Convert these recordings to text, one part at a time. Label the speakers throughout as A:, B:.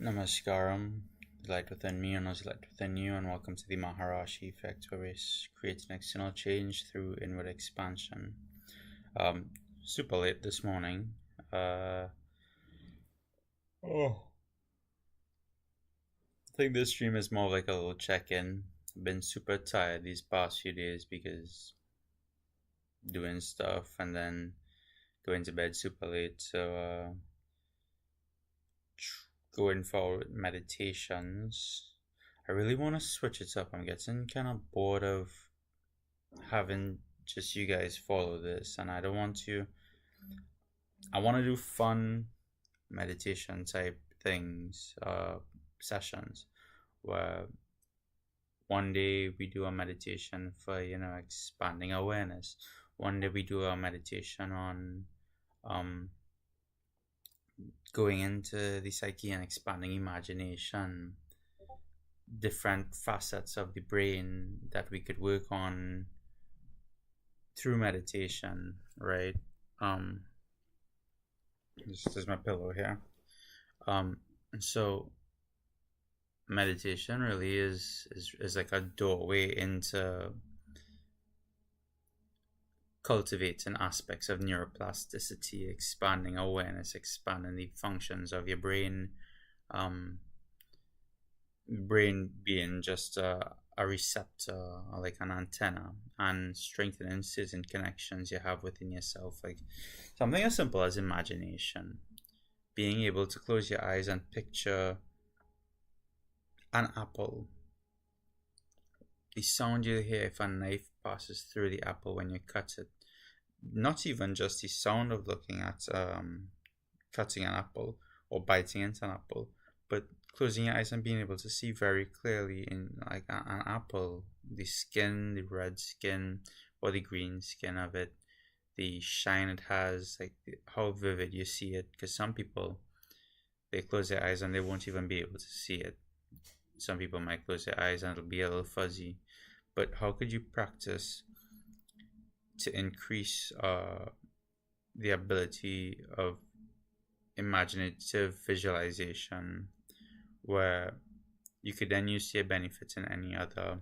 A: Namaskaram, the light within me and the light within you, and welcome to the Maharashi effect, where we create an external change through inward expansion. Um, Super late this morning. Oh, I think this stream is more like a little check-in. I've been super tired these past few days because doing stuff and then going to bed super late. So, going forward with meditations. I really want to switch it up. I'm getting kind of bored of having just you guys follow this, and I don't want to. I want to do fun meditation type things, sessions, where one day we do a meditation for expanding awareness. One day we do a meditation on um going into the psyche and expanding imagination, different facets of the brain that we could work on through meditation, right? Um, this is my pillow here. So meditation really is like a doorway into cultivating aspects of neuroplasticity, expanding awareness, expanding the functions of your brain. Brain being just a receptor, or like an antenna, and strengthening certain connections you have within yourself, like something as simple as imagination, being able to close your eyes and picture an apple. The sound you hear if a knife passes through the apple when you cut it, not even just the sound of looking at cutting an apple or biting into an apple, but closing your eyes and being able to see very clearly in like an apple, the skin, the red skin or the green skin of it, the shine it has, like how vivid you see it. Because some people, they close their eyes and they won't even be able to see it. Some people might close their eyes and it'll be a little fuzzy. But how could you practice to increase the ability of imaginative visualization, where you could then use your benefits in any other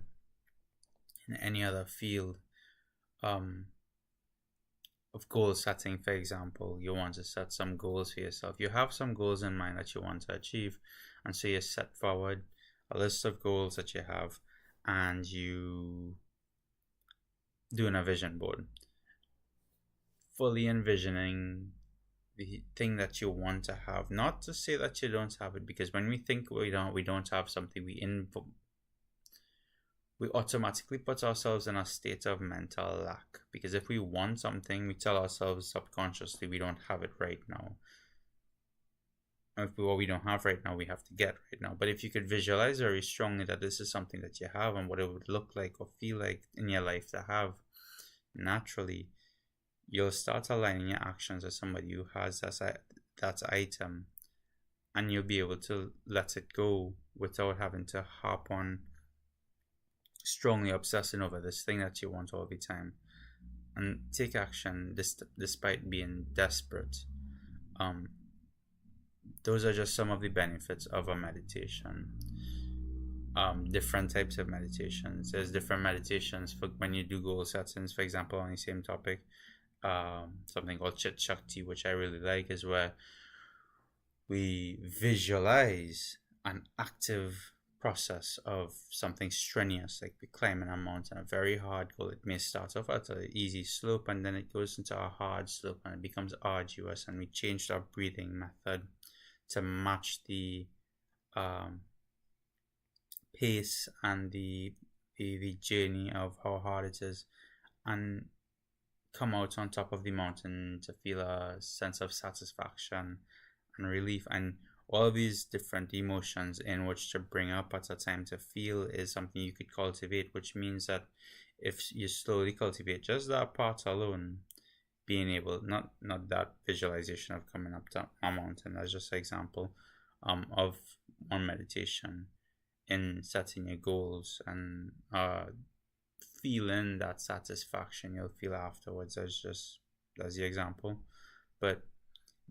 A: field of goal setting? For example, you want to set some goals for yourself. You have some goals in mind that you want to achieve, and so you set forward a list of goals that you have, and you doing a vision board, fully envisioning the thing that you want to have. Not to say that you don't have it, because when we think we don't have something, we automatically put ourselves in a state of mental lack. Because if we want something, we tell ourselves subconsciously we don't have it right now. What we don't have right now, we have to get right now. But if you could visualize very strongly that this is something that you have and what it would look like or feel like in your life to have, naturally you'll start aligning your actions as somebody who has that item, and you'll be able to let it go without having to harp on strongly obsessing over this thing that you want all the time, and take action despite being desperate. Those are just some of the benefits of a meditation. Different types of meditations. There's different meditations for when you do goal settings. For example, on the same topic, something called Chit Shakti, which I really like, is where we visualize an active process of something strenuous, like we climbing a mountain, a very hard goal. It may start off at an easy slope and then it goes into a hard slope and it becomes arduous, and we changed our breathing method to match the pace and the journey of how hard it is, and come out on top of the mountain to feel a sense of satisfaction and relief. And all of these different emotions in which to bring up at a time to feel is something you could cultivate, which means that if you slowly cultivate just that part alone, being able, not that visualization of coming up to a mountain, that's just an example of one meditation in setting your goals, and feeling that satisfaction you'll feel afterwards. That's the example. But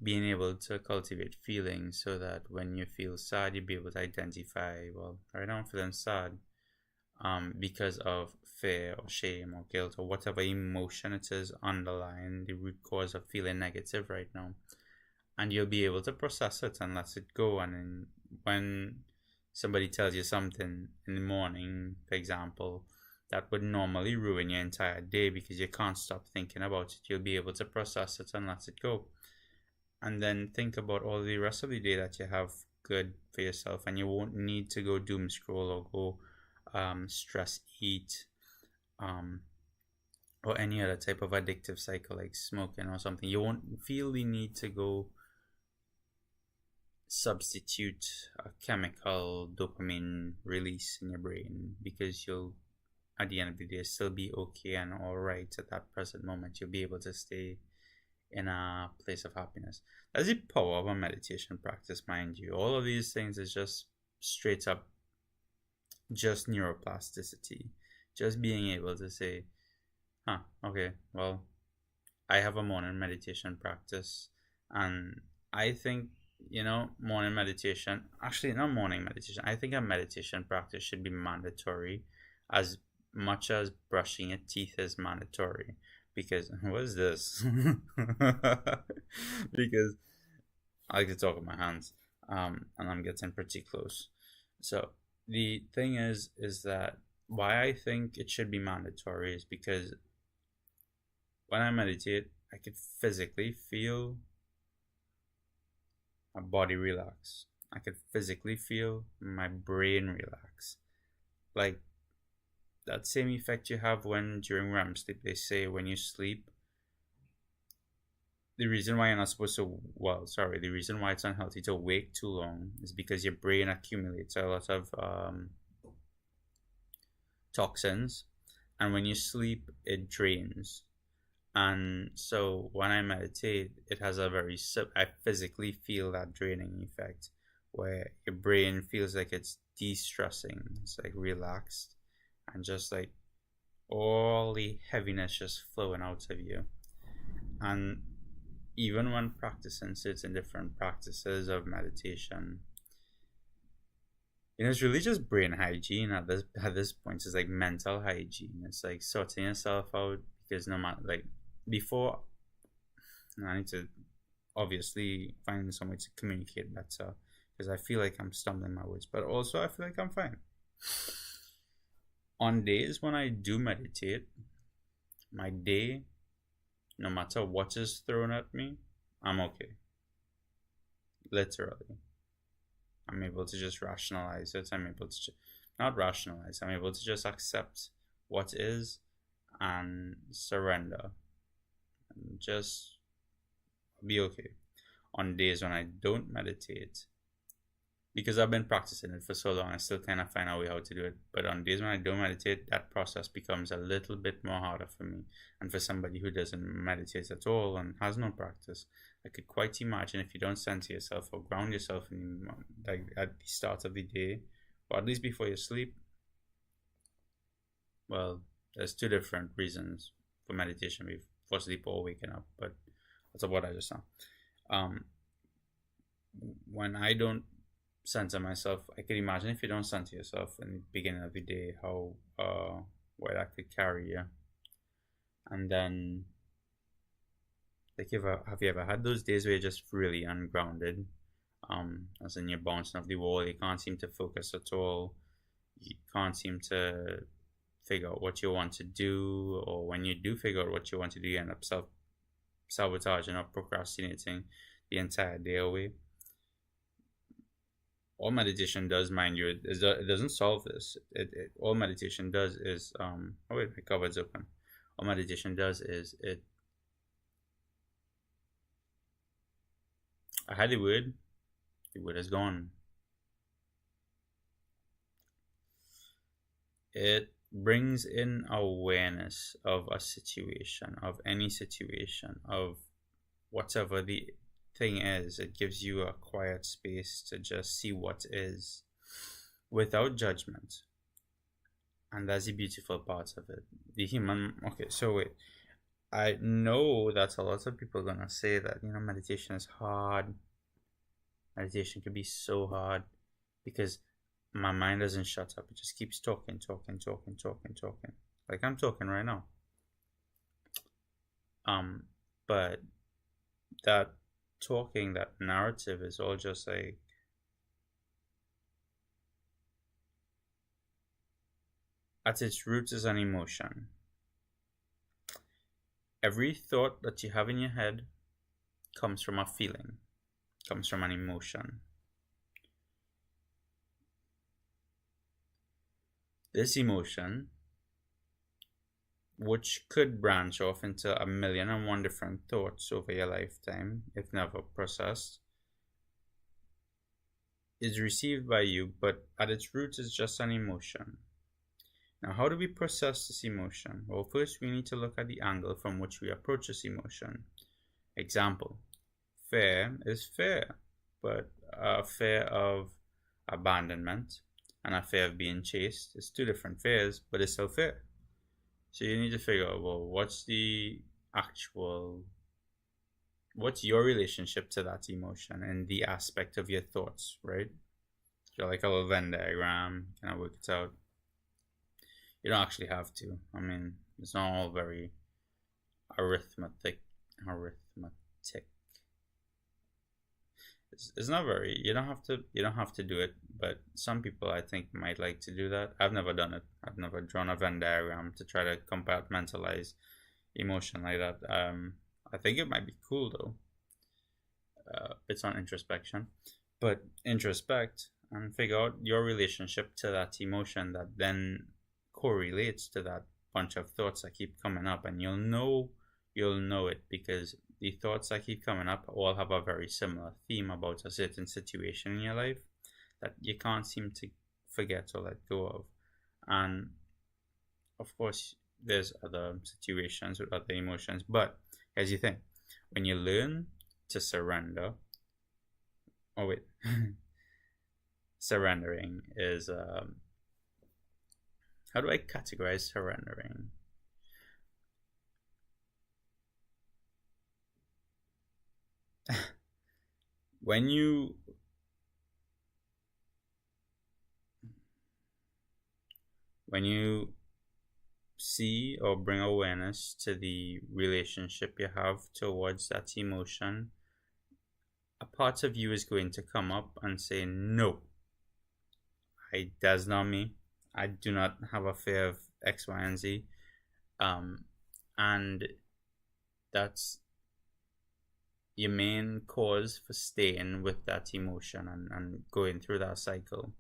A: being able to cultivate feelings so that when you feel sad, you'll be able to identify, well, right now I'm feeling sad because of fear or shame or guilt or whatever emotion it is underlying the root cause of feeling negative right now. And you'll be able to process it and let it go. And then when somebody tells you something in the morning, for example, that would normally ruin your entire day because you can't stop thinking about it, you'll be able to process it and let it go. And then think about all the rest of the day that you have good for yourself, and you won't need to go doom scroll or go stress eat um, or any other type of addictive cycle like smoking or something. You won't feel the need to go substitute a chemical dopamine release in your brain, because you'll, at the end of the day, still be okay and all right at that present moment. You'll be able to stay in a place of happiness. That's the power of a meditation practice, mind you. All of these things is just straight up just neuroplasticity. Just being able to say, okay, well, I have a morning meditation practice, and I think, morning meditation, actually, not morning meditation, I think a meditation practice should be mandatory as much as brushing your teeth is mandatory. Because, what is this? Because I like to talk with my hands, and I'm getting pretty close. So, the thing is that why I think it should be mandatory is because when I meditate, I could physically feel my body relax. I could physically feel my brain relax. Like that same effect you have when during REM sleep, they say when you sleep, the reason why you're not supposed to, the reason why it's unhealthy to wake too long is because your brain accumulates a lot of toxins, and when you sleep, it drains. And so when I meditate, it has a I physically feel that draining effect where your brain feels like it's de-stressing, it's like relaxed, and just like all the heaviness just flowing out of you. And even when practicing certain different practices of meditation, it's really just brain hygiene at this point. It's like mental hygiene. It's like sorting yourself out, because no matter, like, before, I need to obviously find some way to communicate better, because I feel like I'm stumbling my words, but also I feel like I'm fine. On days when I do meditate, my day, no matter what is thrown at me, I'm okay. Literally. I'm able to just rationalize it. I'm able to not rationalize. I'm able to just accept what is and surrender. And just be okay. On days when I don't meditate, because I've been practicing it for so long, I still kind of find a way how to do it. But on days when I don't meditate, that process becomes a little bit more harder for me. And for somebody who doesn't meditate at all and has no practice, I could quite imagine if you don't center yourself or ground yourself in, like, at the start of the day, or at least before you sleep. Well, there's two different reasons for meditation: before sleep or waking up. But that's what I just saw. When I don't center myself, I can imagine if you don't center yourself in the beginning of the day, how where that could carry you. And then, like, have you ever had those days where you're just really ungrounded? As in, you're bouncing off the wall, you can't seem to focus at all, you can't seem to figure out what you want to do, or when you do figure out what you want to do, you end up sabotaging or procrastinating the entire day away. All meditation does, mind you, it doesn't solve this. All meditation does is oh wait, my cupboard's open. All meditation does is I had the word is gone. It brings in awareness of a situation, of any situation, of whatever the thing is. It gives you a quiet space to just see what is without judgment. And that's the beautiful part of it. The human, okay, so wait, I know that a lot of people are gonna say that, meditation is hard. Meditation can be so hard because my mind doesn't shut up. It just keeps talking, talking, talking, talking, talking. Like I'm talking right now. Um, but that talking, that narrative is all just like at its roots is an emotion. Every thought that you have in your head comes from a feeling, comes from an emotion. This emotion, which could branch off into a million and one different thoughts over your lifetime, if never processed, is received by you, but at its roots is just an emotion. Now, how do we process this emotion? Well, first we need to look at the angle from which we approach this emotion. Example, fear is fear, but a fear of abandonment and a fear of being chased is two different fears, but it's still fear. So you need to figure out, well, what's your relationship to that emotion and the aspect of your thoughts, right? So like a little Venn diagram, kind of work it out. You don't actually have to. I mean, it's not all very arithmetic. It's not very. You don't have to. You don't have to do it. But some people, I think, might like to do that. I've never done it. I've never drawn a Venn diagram to try to compartmentalize emotion like that. I think it might be cool though. It's on introspection, but introspect and figure out your relationship to that emotion that then correlates to that bunch of thoughts that keep coming up, and you'll know it because the thoughts that keep coming up all have a very similar theme about a certain situation in your life that you can't seem to forget or let go of. And of course there's other situations with other emotions, but here's the thing: when you learn to surrender, oh wait surrendering is how do I categorize surrendering? when you see or bring awareness to the relationship you have towards that emotion, a part of you is going to come up and say, no, that's not me. I do not have a fear of X, Y, and Z. And that's your main cause for staying with that emotion and going through that cycle.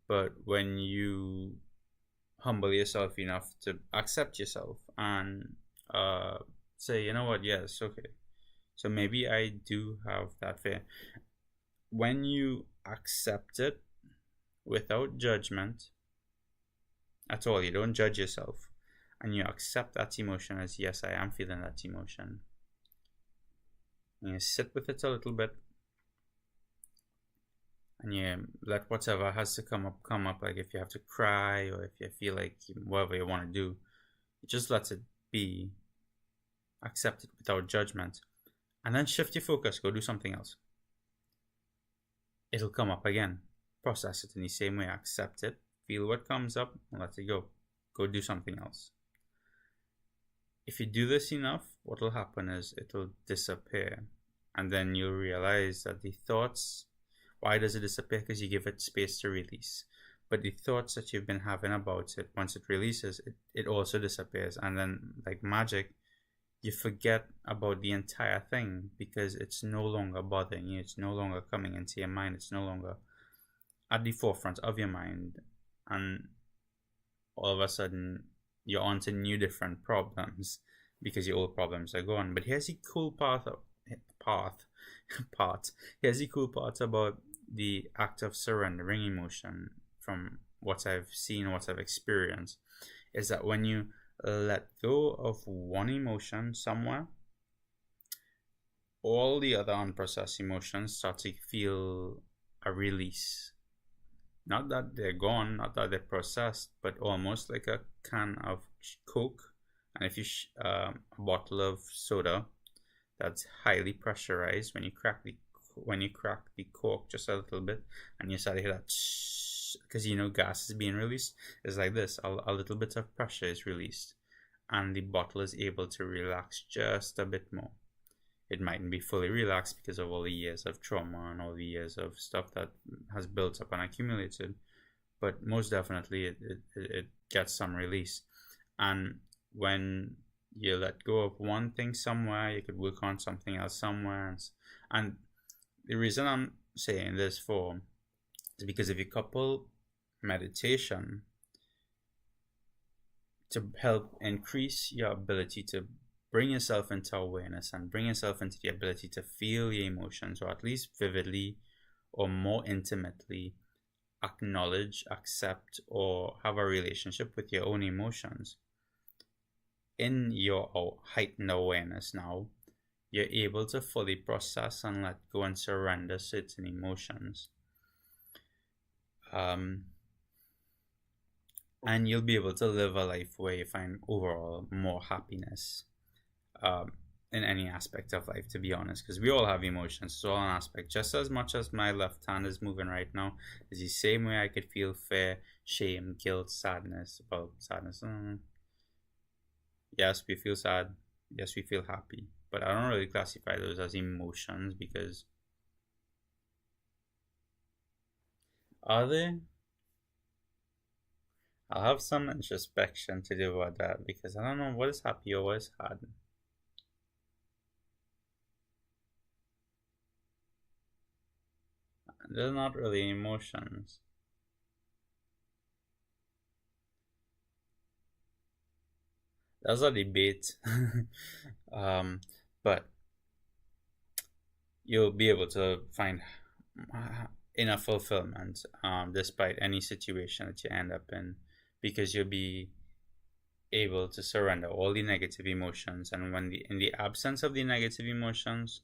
A: But when you humble yourself enough to accept yourself and say, you know what, yes, okay, so maybe I do have that fear. When you accept it without judgment at all, you don't judge yourself, and you accept that emotion as, yes, I am feeling that emotion, and you sit with it a little bit, and you let whatever has to come up. Like if you have to cry, or if you feel like whatever you want to do, you just let it be, accept it without judgment, and then shift your focus, go do something else. It'll come up again. Process it in the same way. Accept it, feel what comes up, and let it go. Go do something else. If you do this enough, what will happen is it'll disappear, and then you'll realize that the thoughts, why does it disappear? Because you give it space to release. But the thoughts that you've been having about it, once it releases, it also disappears, and then like magic, you forget about the entire thing because it's no longer bothering you. It's no longer coming into your mind. It's no longer at the forefront of your mind, and all of a sudden you're onto new different problems because your old problems are gone. But here's the cool part. Here's the cool part about the act of surrendering emotion, from what I've seen, what I've experienced, is that when you let go of one emotion somewhere, all the other unprocessed emotions start to feel a release. Not that they're gone, not that they're processed, but almost like a can of Coke And if a bottle of soda that's highly pressurized, when you crack the cork just a little bit, and you start to hear that because gas is being released, it's like this: a little bit of pressure is released, and the bottle is able to relax just a bit more. It mightn't be fully relaxed because of all the years of trauma and all the years of stuff that has built up and accumulated, but most definitely it gets some release. And when you let go of one thing somewhere, you could work on something else somewhere. And the reason I'm saying this for is because if you couple meditation to help increase your ability to bring yourself into awareness and bring yourself into the ability to feel your emotions, or at least vividly or more intimately acknowledge, accept, or have a relationship with your own emotions. In your heightened awareness now, you're able to fully process and let go and surrender certain emotions. And you'll be able to live a life where you find overall more happiness in any aspect of life, to be honest, because we all have emotions. It's all an aspect. Just as much as my left hand is moving right now, is the same way I could feel fear, shame, guilt, sadness. Well, sadness. Yes, we feel sad. Yes, we feel happy. But I don't really classify those as emotions because are they? I'll have some introspection to do about that because I don't know what is happy or what is sad. They're not really emotions. That's a debate. But you'll be able to find enough fulfillment despite any situation that you end up in, because you'll be able to surrender all the negative emotions, and in the absence of the negative emotions,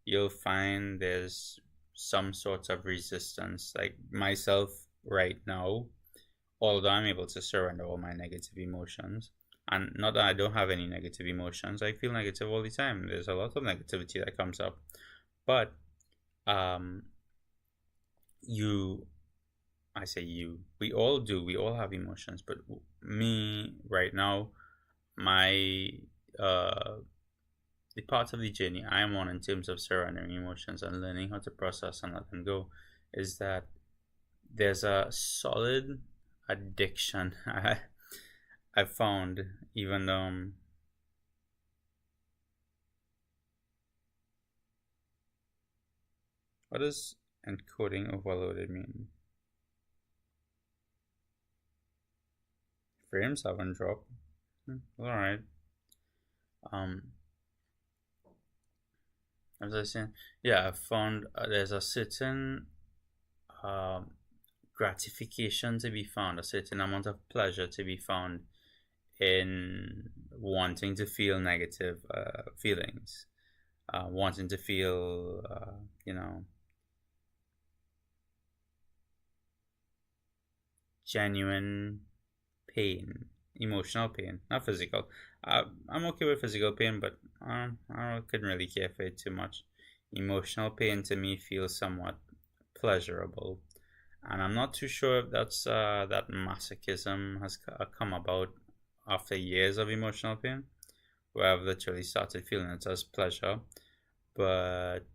A: you'll find there's some sort of resistance. Like myself right now, although I'm able to surrender all my negative emotions, and not that I don't have any negative emotions, I feel negative all the time. There's a lot of negativity that comes up, but um you I say you, we all do, we all have emotions, but me right now, my the part of the journey I'm on in terms of surrendering emotions and learning how to process and let them go is that there's a solid addiction I found, even though what does encoding overloaded mean? Frames haven't dropped. Alright. As I said, yeah, I found there's a certain gratification to be found, a certain amount of pleasure to be found in wanting to feel negative feelings, wanting to feel, genuine pain, emotional pain, not physical. I'm okay with physical pain, but I couldn't really care for it too much. Emotional pain to me feels somewhat pleasurable, and I'm not too sure if that's that masochism has come about after years of emotional pain, where I've literally started feeling it as pleasure. But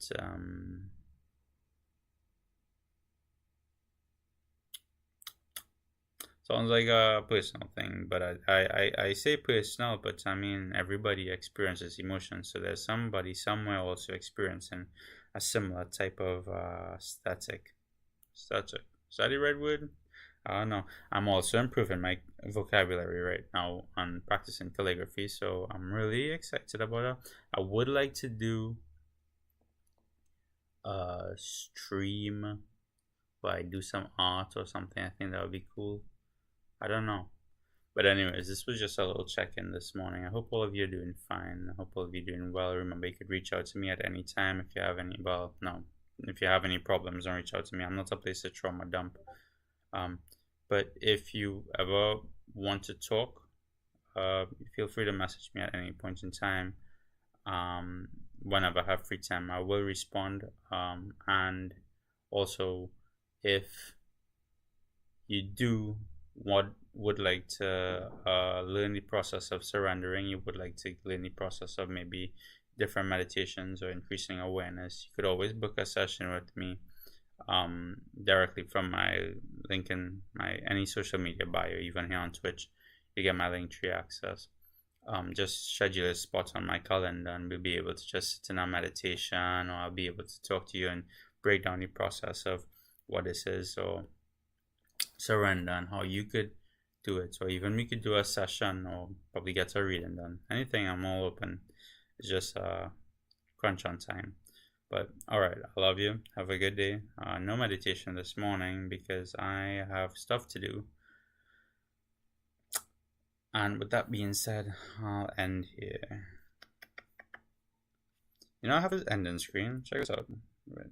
A: sounds like a personal thing, but I say personal, but I mean everybody experiences emotions, so there's somebody somewhere also experiencing a similar type of static. Static. Is that the right word? I don't know. I'm also improving my vocabulary right now and practicing calligraphy, so I'm really excited about it. I would like to do a stream where I do some art or something. I think that would be cool. I don't know. But anyways, this was just a little check-in this morning. I hope all of you are doing fine. I hope all of you are doing well. Remember, you could reach out to me at any time if you have any, well, no, if you have any problems, don't reach out to me. I'm not a place to trauma dump. But if you ever want to talk, feel free to message me at any point in time. Whenever I have free time, I will respond. And also, if you do what would like to learn the process of surrendering, you would like to learn the process of maybe different meditations or increasing awareness, you could always book a session with me directly from my link in my any social media bio, even here on Twitch. You get my link tree access. Just schedule a spot on my calendar and we'll be able to just sit in a meditation, or I'll be able to talk to you and break down the process of what this is, or surrender, and how you could do it. So even we could do a session or probably get a reading done. Anything, I'm all open. It's just crunch on time. But all right, I love you. Have a good day. No meditation this morning because I have stuff to do. And with that being said, I'll end here. You know, I have this ending screen. Check this out. Right.